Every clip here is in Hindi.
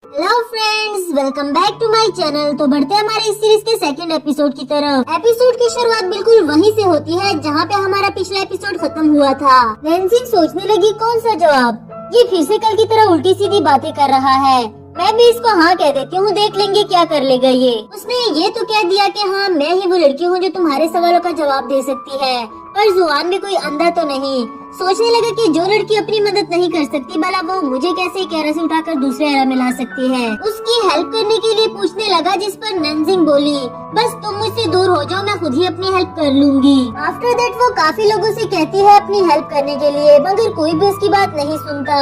Hello friends, welcome back to my channel. तो बढ़ते हैं हमारे इस सीरीज के सेकंड एपिसोड की तरफ। एपिसोड की शुरुआत बिल्कुल वहीं से होती है जहां पे हमारा पिछला एपिसोड खत्म हुआ था। नैन्सी सोचने लगी कौन सा जवाब, ये फिर से कल की तरह उल्टी सीधी बातें कर रहा है। मैं भी इसको हाँ कह देती हूँ, देख लेंगे क्या कर लेगा ये। उसने ये तो कह दिया कि हाँ मैं ही वो लड़की हूँ जो तुम्हारे सवालों का जवाब दे सकती है, पर जुआन भी कोई अंधा तो नहीं। सोचने लगा कि जो लड़की अपनी मदद नहीं कर सकती भला वो मुझे कैसे कैरा से उठाकर दूसरे एरा में ला सकती है। उसकी हेल्प करने के लिए पूछने लगा, जिस पर नंजिंग बोली बस तुम मुझसे दूर हो जाओ, मैं खुद ही अपनी हेल्प कर लूंगी। आफ्टर दैट वो काफी लोगों से कहती है अपनी हेल्प करने के लिए, मगर कोई भी उसकी बात नहीं सुनता।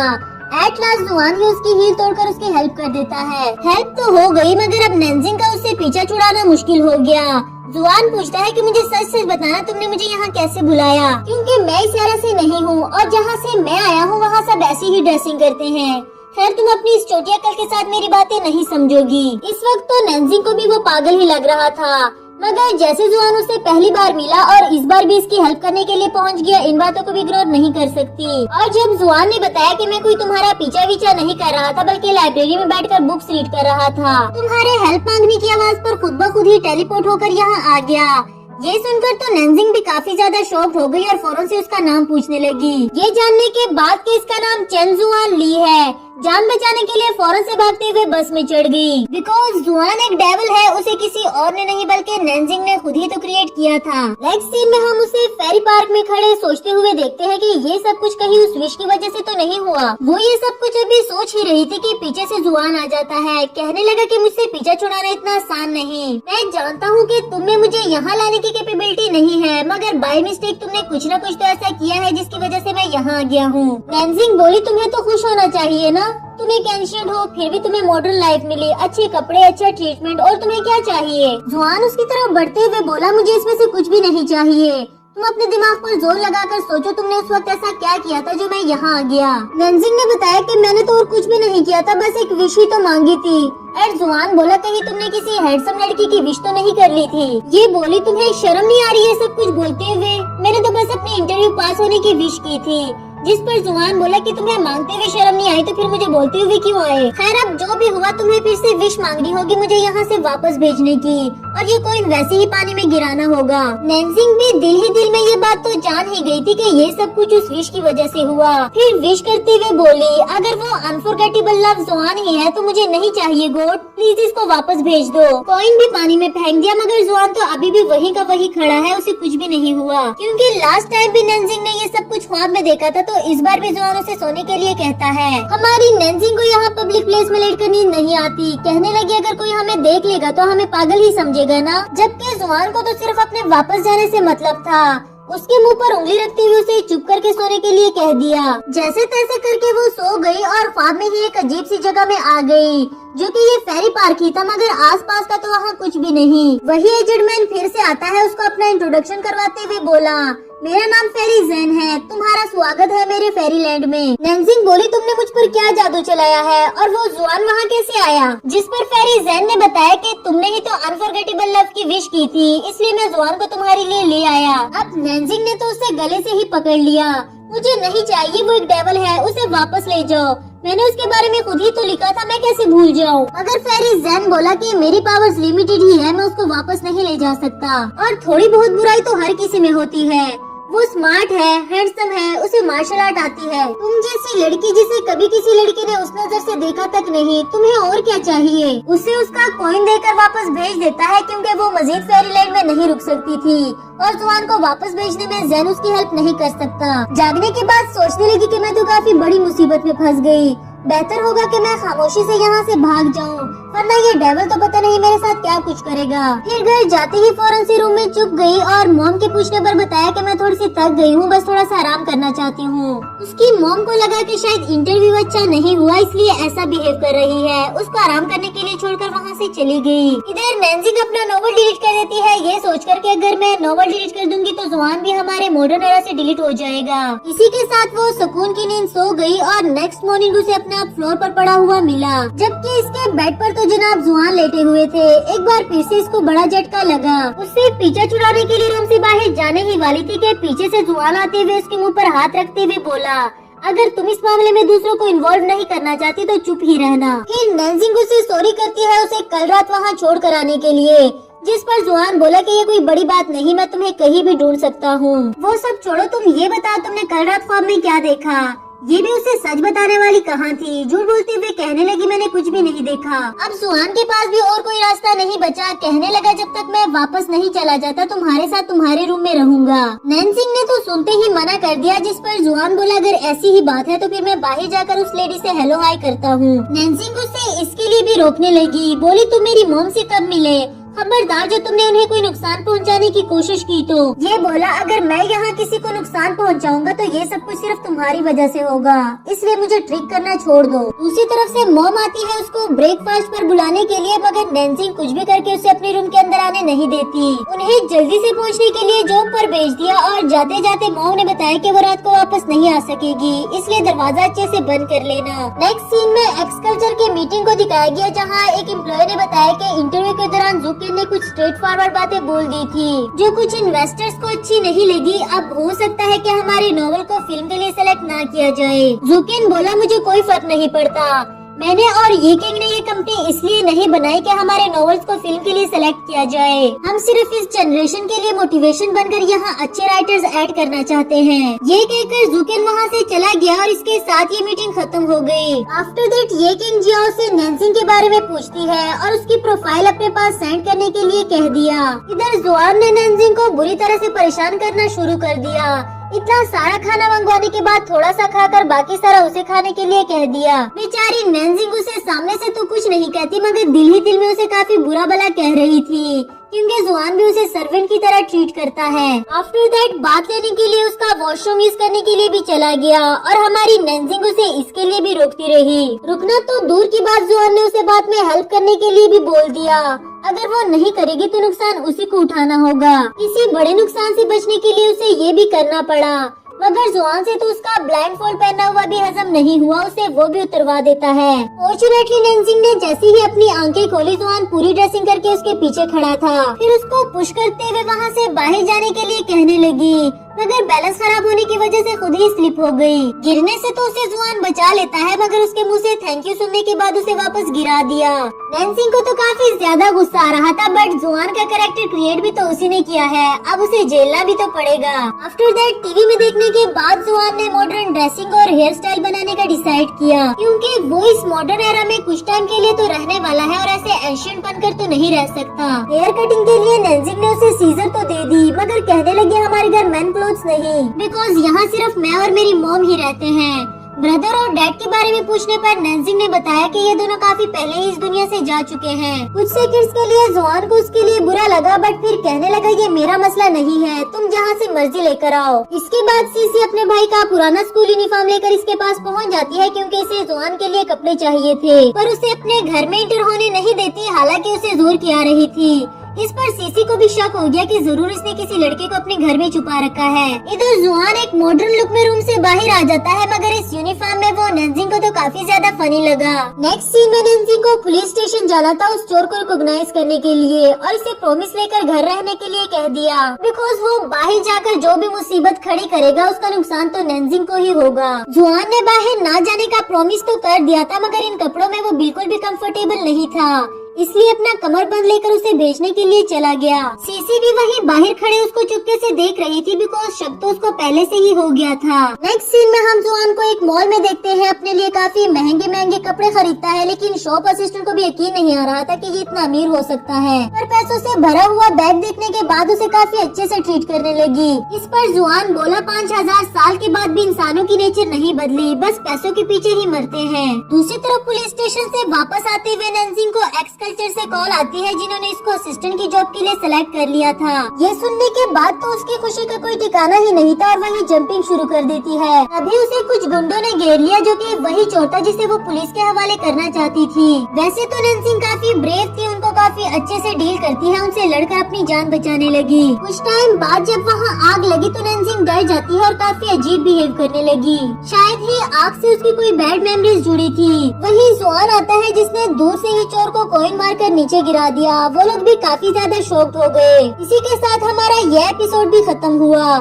एट लास्ट जुआन ही उसकी हील तोड़कर उसकी हेल्प कर देता है। हेल्प तो हो गई, मगर अब नंजिंग का उससे पीछा छुड़ाना मुश्किल हो गया। जुआन पूछता है कि मुझे सच सच बताना, तुमने मुझे यहाँ कैसे बुलाया, क्योंकि मैं इस एरा से नहीं हूँ और जहाँ से मैं आया हूँ वहाँ सब ऐसी ही ड्रेसिंग करते हैं। खैर तुम अपनी इस चोटी अक्ल के साथ मेरी बातें नहीं समझोगी। इस वक्त तो नंजिंग को भी वो पागल ही लग रहा था, मगर जैसे जुआन उससे पहली बार मिला और इस बार भी इसकी हेल्प करने के लिए पहुंच गया, इन बातों को भी इग्नोर नहीं कर सकती। और जब जुआन ने बताया कि मैं कोई तुम्हारा पीछा वीछा नहीं कर रहा था, बल्कि लाइब्रेरी में बैठकर बुक्स रीड कर रहा था, तुम्हारे हेल्प मांगने की आवाज पर खुद ब खुद ही टेलीपोर्ट होकर यहाँ आ गया। ये सुनकर तो नंजिंग भी काफी ज्यादा शॉक्ड हो गई और फौरन से उसका नाम पूछने लगी, ये जानने के बाद कि इसका नाम चेन जुआन ली है। जान बचाने के लिए फौरन से भागते हुए बस में चढ़ गई। बिकॉज जुआन एक डेविल है, उसे किसी और ने नहीं बल्कि नंजिंग ने खुद ही तो क्रिएट किया था। नेक्स्ट सीन में हम उसे फेरी पार्क में खड़े सोचते हुए देखते हैं कि ये सब कुछ कहीं उस विश की वजह से तो नहीं हुआ। वो ये सब कुछ अभी सोच ही रही थी कि पीछे से जुआन आ जाता है। कहने लगा कि मुझसे पीछा छुड़ाना इतना आसान नहीं। मैं जानता हूँ कि तुम में मुझे यहाँ लाने की कैपेबिलिटी नहीं है, मगर बाय मिस्टेक तुमने कुछ न कुछ तो ऐसा किया है जिसकी वजह से मैं यहाँ आ गया हूँ। नंजिंग बोली, तुम्हें तो खुश होना चाहिए ना, तुम एक एंशिएंट हो फिर भी तुम्हें मॉडर्न लाइफ मिली, अच्छे कपड़े, अच्छा ट्रीटमेंट, और तुम्हें क्या चाहिए। जुआन उसकी तरफ बढ़ते हुए बोला, मुझे इसमें से कुछ भी नहीं चाहिए। तुम अपने दिमाग पर जोर लगाकर सोचो, तुमने उस वक्त ऐसा क्या किया था जो मैं यहाँ आ गया। नंजिंग ने बताया कि मैंने तो और कुछ भी नहीं किया था, बस एक विश ही तो मांगी थी। और जुआन बोला, कहीं तुमने किसी हैंडसम लड़की की विश तो नहीं कर ली थी। ये बोली, तुम्हें शर्म नहीं आ रही है सब कुछ बोलते हुए, मैंने तो बस अपने इंटरव्यू पास होने की विश की थी। जिस पर जुआन बोला कि तुम्हें मांगते हुए शर्म नहीं आई तो फिर मुझे बोलते हुए क्यों आए। खैर अब जो भी हुआ, तुम्हें फिर से विश मांगनी होगी मुझे यहाँ से वापस भेजने की, और ये कोइन वैसे ही पानी में गिराना होगा। नंजिंग भी दिल ही दिल में ये बात तो जान ही गई थी कि ये सब कुछ उस विश की वजह से हुआ। फिर विश करते हुए बोली, अगर वो अनफॉरगेटेबल लव जुआन ही है तो मुझे नहीं चाहिए गॉड, प्लीज इसको वापस भेज दो। कॉइन भी पानी में फेंक दिया, मगर जुआन तो अभी भी वही का वही खड़ा है, उसे कुछ भी नहीं हुआ, क्योंकि लास्ट टाइम भी नंजिंग ने ये सब कुछ ख्वाब में देखा था। तो इस बार भी जुआन उसे सोने के लिए कहता है। हमारी नंजिंग को यहाँ पब्लिक प्लेस में लेटकर नींद नहीं आती। कहने लगी, अगर कोई हमें देख लेगा तो हमें पागल ही समझेगा ना। जबकि जुआन को तो सिर्फ अपने वापस जाने से मतलब था। उसके मुंह पर उंगली रखते हुए उसे चुप करके सोने के लिए कह दिया। जैसे तैसे करके वो सो गई और ख्वाब में ही एक अजीब सी जगह में आ गई, जो कि ये फेरी पार्क ही था, मगर आसपास का तो वहाँ कुछ भी नहीं। वही एजेड मैन फिर से आता है, उसको अपना इंट्रोडक्शन करवाते हुए बोला, मेरा नाम फेरी ज़ेन है, तुम्हारा स्वागत है मेरे फेरी लैंड में। नंजिंग बोली, तुमने मुझ पर क्या जादू चलाया है और वो जुआन वहाँ कैसे आया। जिस पर फेरी ज़ेन ने बताया कि तुमने ही तो अनफॉरगेटेबल लव की विश की थी, इसलिए मैं जुआन को तुम्हारे लिए ले आया। अब नंजिंग ने तो उसे गले से ही पकड़ लिया। मुझे नहीं चाहिए, वो एक डेविल है, उसे वापस ले जाओ। मैंने उसके बारे में खुद ही तो लिखा था, मैं कैसे भूल जाऊँ। अगर फेरी ज़ेन बोला कि मेरी पावर्स लिमिटेड ही है, मैं उसको वापस नहीं ले जा सकता, और थोड़ी बहुत बुराई तो हर किसी में होती है। वो स्मार्ट है, हैंडसम है, उसे मार्शल आर्ट आती है। तुम जैसी लड़की जिसे कभी किसी लड़के ने उस नजर से देखा तक नहीं, तुम्हें और क्या चाहिए। उसे उसका कॉइन देकर वापस भेज देता है, क्योंकि वो मजीद फेरीलैंड में नहीं रुक सकती थी और जुआन को वापस भेजने में ज़ेन उसकी हेल्प नहीं कर सकता। जागने के बाद सोचने लगी कि मैं तो काफी बड़ी मुसीबत में फंस गई, बेहतर होगा कि मैं खामोशी से यहाँ से भाग जाऊँ, वरना ये डेविल तो पता नहीं मेरे साथ क्या कुछ करेगा। फिर घर जाते ही फौरन से रूम में चुप गई और मॉम के पूछने पर बताया कि मैं थोड़ी सी थक गई हूँ, बस थोड़ा सा आराम करना चाहती हूँ। उसकी मॉम को लगा कि शायद इंटरव्यू अच्छा नहीं हुआ, इसलिए ऐसा बिहेव कर रही है। उसको आराम करने के लिए छोड़कर वहाँ से चली गई। इधर नंजिंग अपना नोवेल डिलीट कर देती है, ये सोचकर कि अगर मैं नोवेल डिलीट कर दूंगी तो जुआन भी हमारे मॉडर्न एरा से डिलीट हो जाएगा। इसी के साथ वो सुकून की नींद सो गई और नेक्स्ट मॉर्निंग उसे अपना फ्लोर पर पड़ा हुआ मिला, जबकि इसके बेड पर तो जनाब जुआन लेटे हुए थे। एक बार फिर से इसको बड़ा झटका लगा। उससे पीछा छुड़ाने के लिए रूम से बाहर जाने ही वाली थी कि पीछे से जुआन आते हुए उसके मुंह पर हाथ रखते हुए बोला, अगर तुम इस मामले में दूसरों को इन्वॉल्व नहीं करना चाहती तो चुप ही रहना। फिर नैन्जिंग उसे सॉरी करती है उसे कल रात वहाँ छोड़ कर आने के लिए, जिस पर जुआन बोला कि ये कोई बड़ी बात नहीं, मैं तुम्हें कहीं भी ढूंढ सकता हूँ। वो सब छोड़ो, तुम ये बताओ तुमने कल रात ख्वाब में क्या देखा। ये भी उसे सच बताने वाली कहाँ थी। झूठ बोलते हुए कहने लगी मैंने कुछ भी नहीं देखा। अब जुआन के पास भी और कोई रास्ता नहीं बचा। कहने लगा जब तक मैं वापस नहीं चला जाता तुम्हारे साथ तुम्हारे रूम में रहूंगा। नैन्सिंग ने तो सुनते ही मना कर दिया, जिस पर जुआन बोला अगर ऐसी ही बात है तो फिर मैं बाहर जाकर उस लेडी से हेलो हाय करता हूँ। नैन्सिंग उसे इसके लिए भी रोकने लगी, बोली तुम मेरी मॉम से कब मिले, खबरदार जो तुमने उन्हें कोई नुकसान पहुंचाने की कोशिश की तो। ये बोला अगर मैं यहाँ किसी को नुकसान पहुंचाऊंगा तो ये सब कुछ सिर्फ तुम्हारी वजह से होगा, इसलिए मुझे ट्रिक करना छोड़ दो। दूसरी तरफ से मॉम आती है उसको ब्रेकफास्ट पर बुलाने के लिए, मगर नैन्सिंग कुछ भी करके उसे अपने रूम के अंदर आने नहीं देती। उन्हें जल्दी से पहुँचने के लिए जॉब पर भेज दिया और जाते जाते मॉम ने बताया कि वो रात को वापस नहीं आ सकेगी, इसलिए दरवाजा अच्छे से बंद कर लेना। नेक्स्ट सीन में एक्सकल्चर की मीटिंग को दिखाया गया, जहाँ एक एम्प्लॉय ने बताया कि इंटरव्यू के दौरान जुकिन ने कुछ स्ट्रेट फॉरवर्ड बातें बोल दी थी जो कुछ इन्वेस्टर्स को अच्छी नहीं लगी। अब हो सकता है कि हमारे नॉवल को फिल्म के लिए सेलेक्ट ना किया जाए। जुकिन बोला मुझे कोई फर्क नहीं पड़ता, मैंने और ये किंग ने ये कंपनी इसलिए नहीं बनाई कि हमारे नॉवेल्स को फिल्म के लिए सेलेक्ट किया जाए। हम सिर्फ इस जनरेशन के लिए मोटिवेशन बनकर यहाँ अच्छे राइटर्स ऐड करना चाहते हैं। ये कहकर जुकिन वहाँ से चला गया और इसके साथ ये मीटिंग खत्म हो गई। आफ्टर दैट ये किंग जियाओ से नैन्सिंग के बारे में पूछती है और उसकी प्रोफाइल अपने पास सेंड करने के लिए कह दिया। इधर जुआन ने नैन्सिंग को बुरी तरह से परेशान करना शुरू कर दिया। इतना सारा खाना मंगवाने के बाद थोड़ा सा खाकर बाकी सारा उसे खाने के लिए कह दिया। बेचारी नैन्सिंग उसे सामने से तो कुछ नहीं कहती, मगर दिल ही दिल में उसे काफी बुरा भला कह रही थी, क्योंकि जुआन भी उसे सर्वेंट की तरह ट्रीट करता है। आफ्टर दैट बात लेने के लिए उसका वॉशरूम यूज करने के लिए भी चला गया और हमारी नैन्सिंग उसे इसके लिए भी रोकती रही। रुकना तो दूर की बात, जुआन ने उसे बात में हेल्प करने के लिए भी बोल दिया। अगर वो नहीं करेगी तो नुकसान उसी को उठाना होगा। किसी बड़े नुकसान से बचने के लिए उसे ये भी करना पड़ा, मगर जुआन से तो उसका ब्लाइंड फोल्ड पहना हुआ भी हजम नहीं हुआ, उसे वो भी उतरवा देता है। फॉर्चुनेटली नैन्सिंग ने जैसे ही अपनी आंखें खोली, जुआन पूरी ड्रेसिंग करके उसके पीछे खड़ा था। फिर उसको पुश करते हुए वहाँ से बाहर जाने के लिए कहने लगी, मगर बैलेंस खराब होने की वजह से खुद ही स्लिप हो गई। गिरने से तो उसे जुआन बचा लेता है, मगर उसके मुंह से थैंक यू सुनने के बाद उसे वापस गिरा दिया। नैन्सिंग को तो काफी ज्यादा गुस्सा आ रहा था, बट जुआन का कैरेक्टर क्रिएट भी तो उसी ने किया है, अब उसे झेलना भी तो पड़ेगा। आफ्टर दैट टीवी में देखने के बाद जुआन ने मॉडर्न ड्रेसिंग और हेयर स्टाइल बनाने का डिसाइड किया, क्योंकि वो इस मॉडर्न एरा में कुछ टाइम के लिए तो रहने वाला है और ऐसे एंशिएंट बनकर तो नहीं रह सकता। हेयर कटिंग के लिए नैन्सिंग ने उसे सीजर तो दे दी, मगर कहने लगे हमारे घर मैन नहीं, बिकॉज यहाँ सिर्फ मैं और मेरी मॉम ही रहते हैं। ब्रदर और डैड के बारे में पूछने पर नैन्सिंग ने बताया कि ये दोनों काफी पहले ही इस दुनिया से जा चुके हैं। कुछ सेकंड्स के लिए जुआन को उसके लिए बुरा लगा, बट फिर कहने लगा ये मेरा मसला नहीं है, तुम जहाँ से मर्जी लेकर आओ। इसके बाद सीसी अपने भाई का पुराना स्कूल यूनिफॉर्म लेकर इसके पास पहुँच जाती है, क्योंकि इसे जुआन के लिए कपड़े चाहिए थे, पर उसे अपने घर में इंटर होने नहीं देती, हालांकि उसे जोर किया रही थी। इस पर सीसी को भी शक हो गया कि जरूर इसने किसी लड़के को अपने घर में छुपा रखा है। इधर जुआन एक मॉडर्न लुक में रूम से बाहर आ जाता है, मगर इस यूनिफॉर्म में वो नैन्सिंग को तो काफी ज्यादा फनी लगा। नेक्स्ट सीन में नैन्सिंग को पुलिस स्टेशन जाना था उस चोर को रिकॉग्नाइज करने के लिए और इसे प्रॉमिस लेकर घर रहने के लिए कह दिया, बिकॉज वो बाहर जाकर जो भी मुसीबत खड़ी करेगा उसका नुकसान तो नैन्सिंग को ही होगा। जुआन ने बाहर ना जाने का प्रॉमिस तो कर दिया था, मगर इन कपड़ों में वो बिल्कुल भी कंफर्टेबल नहीं था, इसलिए अपना कमर बंद लेकर उसे भेजने के लिए चला गया। सीसी भी वहीं बाहर खड़े उसको चुपके से देख रही थी, बिकॉज शक तो उसको पहले से ही हो गया था। नेक्स्ट सीन में हम जुआन को एक मॉल में देखते हैं, अपने लिए काफी महंगे महंगे कपड़े खरीदता है, लेकिन शॉप असिस्टेंट को भी यकीन नहीं आ रहा था कि ये इतना अमीर हो सकता है। पर पैसों से भरा हुआ बैग देखने के बाद उसे काफी अच्छे से ट्रीट करने लगी। इस पर जुआन बोला 5000 साल के बाद भी इंसानों की नेचर नहीं बदली, बस पैसों के पीछे ही मरते हैं। दूसरी तरफ पुलिस स्टेशन से वापस आते हुए नैन्सिंग को एक्सकल्चर से कॉल आती है, जिन्होंने इसको असिस्टेंट की जॉब के लिए सेलेक्ट कर लिया था। ये सुनने के बाद तो उसकी खुशी का कोई ठिकाना ही नहीं था और वही जंपिंग शुरू कर देती है। अभी उसे कुछ गुंडों ने घेर लिया, जो कि वही चोर था जिसे वो पुलिस के हवाले करना चाहती थी। वैसे तो नैन्सिंग काफी ब्रेव थी, उनको काफी अच्छे से डील करती है, उनसे लड़कर अपनी जान बचाने लगी। कुछ टाइम बाद जब वहाँ आग लगी तो नैन्सिंग डर जाती है और काफी अजीब बिहेव करने लगी। शायद ही आग से उसकी कोई बैड मेमोरीज जुड़ी थी। वही जुआन आता है जिसने दूर से ही चोर को कॉइन मारकर नीचे गिरा दिया। वो लोग भी काफी ज्यादा शॉक्ड हो गए। इसी के साथ हमारा यह एपिसोड भी खत्म हुआ।